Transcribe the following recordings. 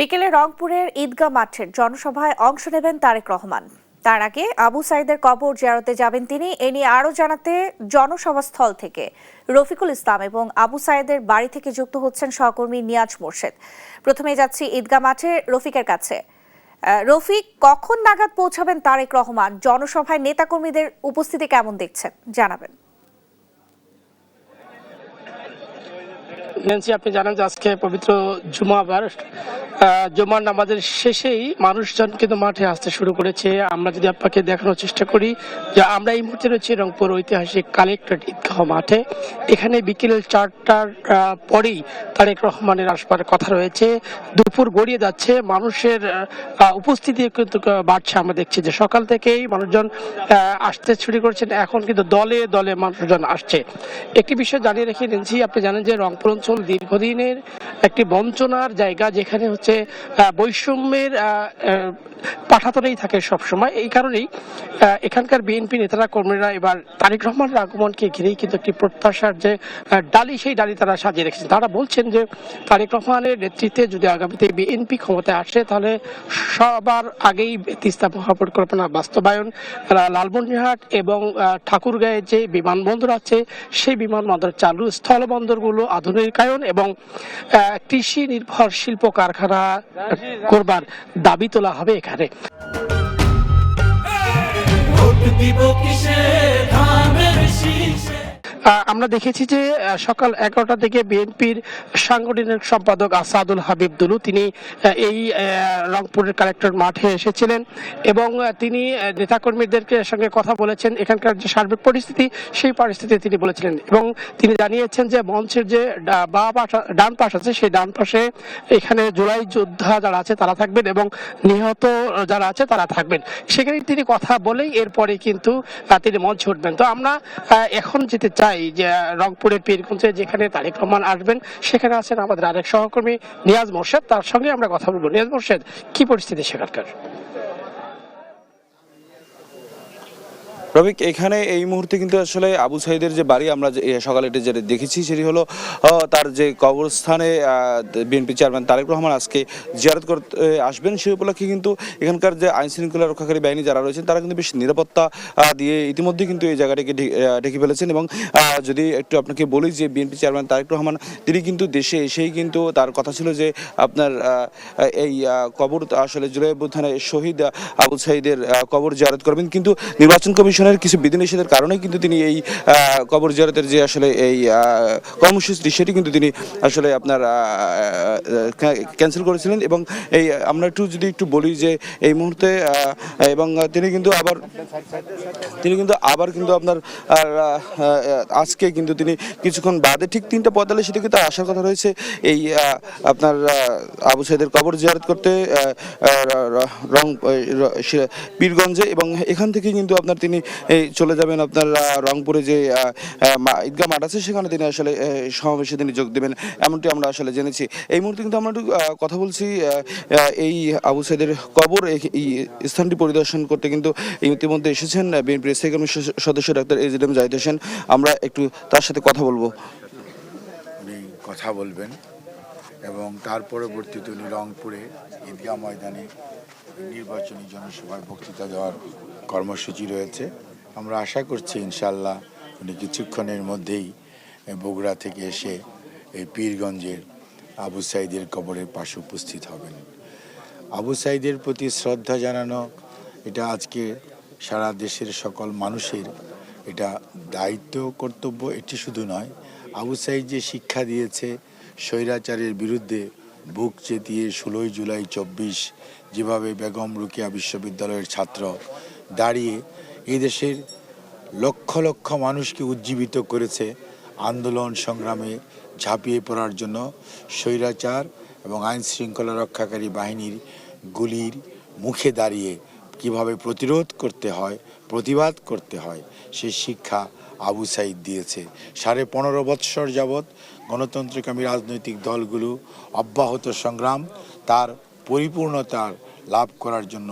বিকেলে রংপুরের ঈদগাহ মাঠের জনসভায় অংশ নেবেন তারেক রহমান। তার আগে আবু সাইদের কবর জিয়ারতে যাবেন তিনি। এ নিয়ে আরও জানাতে জনসভাস্থল থেকে রফিকুল ইসলাম এবং আবু সাইদের বাড়ি থেকে যুক্ত হচ্ছেন সহকর্মী নিয়াজ মোর্শেদ। প্রথমে যাচ্ছি ঈদগাহ মাঠে রফিকের কাছে। রফিক, কখন নাগাদ পৌঁছাবেন তারেক রহমান? জনসভায় নেতাকর্মীদের উপস্থিতি কেমন দেখছেন জানাবেন। নেন্সি, আপনি জানেন যে আজকে পবিত্র জুমাবার, জুমার নামাজের শেষেই মানুষজন কিন্তু মাঠে আসতে শুরু করেছে। আমরা যদি আপনাকে দেখানোর চেষ্টা করি যে আমরা এই মুহূর্তে রয়েছি রংপুর ঐতিহাসিক কালেক্টরেট ঈদগাহ মাঠে। এখানে বিকেল 4টার পরেই তারেক রহমানের আসবার কথা রয়েছে। দুপুর গড়িয়ে যাচ্ছে, মানুষের উপস্থিতি কিন্তু বাড়ছে। আমরা দেখছি যে সকাল থেকেই মানুষজন আসতে শুরু করেছেন, এখন কিন্তু দলে দলে মানুষজন আসছে। একটি বিষয় জানিয়ে রেখে নেন্সি, আপনি জানেন যে রংপুর অঞ্চল দীর্ঘদিনের একটি বঞ্চনার জায়গা, যেখানে হচ্ছে বৈষম্যের পাঠাতনেই থাকে সবসময়। এই কারণেই এখানকার বিএনপি নেতারা কর্মীরা এবার তারেক রহমানের আগমনকে ঘিরেই কিন্তু একটি প্রত্যাশার যে ডালি, সেই ডালি তারা সাজিয়ে রেখেছেন। তারা বলছেন যে তারেক রহমানের নেতৃত্বে যদি আগামীতে বিএনপি ক্ষমতায় আসে, তাহলে সবার আগেই তিস্তা মহাপরিকল্পনা বাস্তবায়ন, লালমনিরহাট এবং ঠাকুরগাঁয়ে যে বিমানবন্দর আছে সেই বিমানবন্দর চালু, স্থলবন্দরগুলো আধুনিকায়ন এবং কৃষি নির্ভর শিল্প কারখানা করবার দাবি তোলা হবে এখানে। আমরা দেখেছি যে সকাল 11টা থেকে বিএনপির সাংগঠনিক সম্পাদক আসাদুল হাবিব দুলু তিনি এই রংপুরের কালেক্টর মাঠে এসেছিলেন এবং তিনি নেতাকর্মীদের সঙ্গে কথা বলেছেন। এখানকার যে সার্বিক পরিস্থিতি, সেই পরিস্থিতি তিনি বলেছিলেন এবং তিনি জানিয়েছেন যে মঞ্চের যে ডান পাশ আছে, সেই ডান পাশে এখানে জুলাই যোদ্ধা যারা আছে তারা থাকবেন এবং নিহত যারা আছে তারা থাকবেন। সেখানে তিনি কথা বলেই এরপরে কিন্তু তিনি মঞ্চে উঠবেন। তো আমরা এখন যেতে চাই যে রংপুরের পীরগঞ্জে যেখানে তারেক রহমান আসবেন, সেখানে আছেন আমাদের আরেক সহকর্মী নিয়াজ মোর্শেদ। তার সঙ্গে আমরা কথা বলবো। নিয়াজ মোর্শেদ, কি পরিস্থিতি সেখানকার? রবিক, এখানে এই মুহূর্তে কিন্তু আসলে আবু সাইদের যে বাড়ি, আমরা সকালে যেটা দেখেছি সেটি হলো তার যে কবরস্থানে বিএনপি চেয়ারম্যান তারেক রহমান আজকে জিয়ারত করতে আসবেন। সেই উপলক্ষে কিন্তু এখানকার যে আইন শৃঙ্খলা রক্ষাকারী বাহিনী যারা রয়েছেন তারা কিন্তু বেশ নিরাপত্তা দিয়ে ইতিমধ্যে কিন্তু এই জায়গাটিকে ঢেকে ফেলেছেন। এবং যদি একটু আপনাকে বলি যে বিএনপি চেয়ারম্যান তারেক রহমান তিনি কিন্তু দেশে এসেই কিন্তু তার কথা ছিল যে আপনার এই কবর আসলে জুলাই অভ্যুত্থানে শহীদ আবু সাইদের কবর জিয়ারত করবেন, কিন্তু নির্বাচন কমিশনের কিছু বিধিনিষেধের কারণে কিন্তু তিনি এই কবর জিয়ারতের যে আসলে এই কর্মসূচি সেটি কিন্তু তিনি আসলে আপনার ক্যান্সেল করেছিলেন। এবং এই আমরা একটু বলি যে এই মুহূর্তে এবং তিনি কিন্তু আবার কিন্তু আপনার আজকে কিন্তু তিনি কিছুক্ষণ বাদে ঠিক 3:45 সেদিকে তার আসার কথা রয়েছে এই আপনার আবু সাইদের কবর জিয়ারত করতে পীরগঞ্জে। এবং এখান থেকে কিন্তু আপনার তিনি চলে যাবেন আপনার রংপুরে যে ঈদগাহ মাঠ আছে, সেখানে তিনি আসলে সমাবেশে তিনি যোগ দেবেন, এমনটি আমরা আসলে জেনেছি। এই মুহূর্তে কিন্তু আমরা একটু কথা বলছি এই আবু সাইদের কবর এই স্থানটি পরিদর্শন করতে কিন্তু ইতিমধ্যে এসেছেন বিএনপির স্থায়ী কমিটির সদস্য ডাক্তার এজিএম জাহিদ হোসেন। আমরা একটু তার সাথে কথা বলবো। উনি কথা বলবেন এবং তার পরবর্তীতে উনি রংপুরে ঈদগাহ ময়দানে নির্বাচনী জনসভায় বক্তৃতা দেওয়ার কর্মসূচি রয়েছে। আমরা আশা করছি ইনশাল্লাহ উনি কিছুক্ষণের মধ্যেই বগুড়া থেকে এসে এই পীরগঞ্জের আবু সাইদের কবরের পাশে উপস্থিত হবেন। আবু সাইদের প্রতি শ্রদ্ধা জানানো এটা আজকে সারা দেশের সকল মানুষের এটা দায়িত্ব, কর্তব্য। এটি শুধু নয়, আবু সাইদ যে শিক্ষা দিয়েছে স্বৈরাচারের বিরুদ্ধে বুক চেতিয়ে 16 জুলাই 24 যেভাবে বেগম রোকেয়া বিশ্ববিদ্যালয়ের ছাত্র দাঁড়িয়ে এই দেশের লক্ষ লক্ষ মানুষকে উজ্জীবিত করেছে আন্দোলন সংগ্রামে ঝাঁপিয়ে পড়ার জন্য, স্বৈরাচার এবং আইন শৃঙ্খলা রক্ষাকারী বাহিনীর গুলির মুখে দাঁড়িয়ে কিভাবে প্রতিরোধ করতে হয়, প্রতিবাদ করতে হয়, সে শিক্ষা আবু সাইদ দিয়েছে। 15.5 বৎসর যাবৎ গণতন্ত্রকামী রাজনৈতিক দলগুলো অব্যাহত সংগ্রাম তার পরিপূর্ণতার লাভ করার জন্য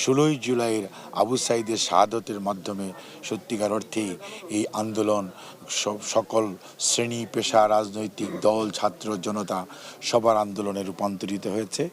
16 জুলাইয়ের আবু সাইদের শাহাদতের মাধ্যমে সত্যিকার অর্থেই এই আন্দোলন সকল শ্রেণী পেশা, রাজনৈতিক দল, ছাত্র জনতা সবার আন্দোলনে রূপান্তরিত হয়েছে।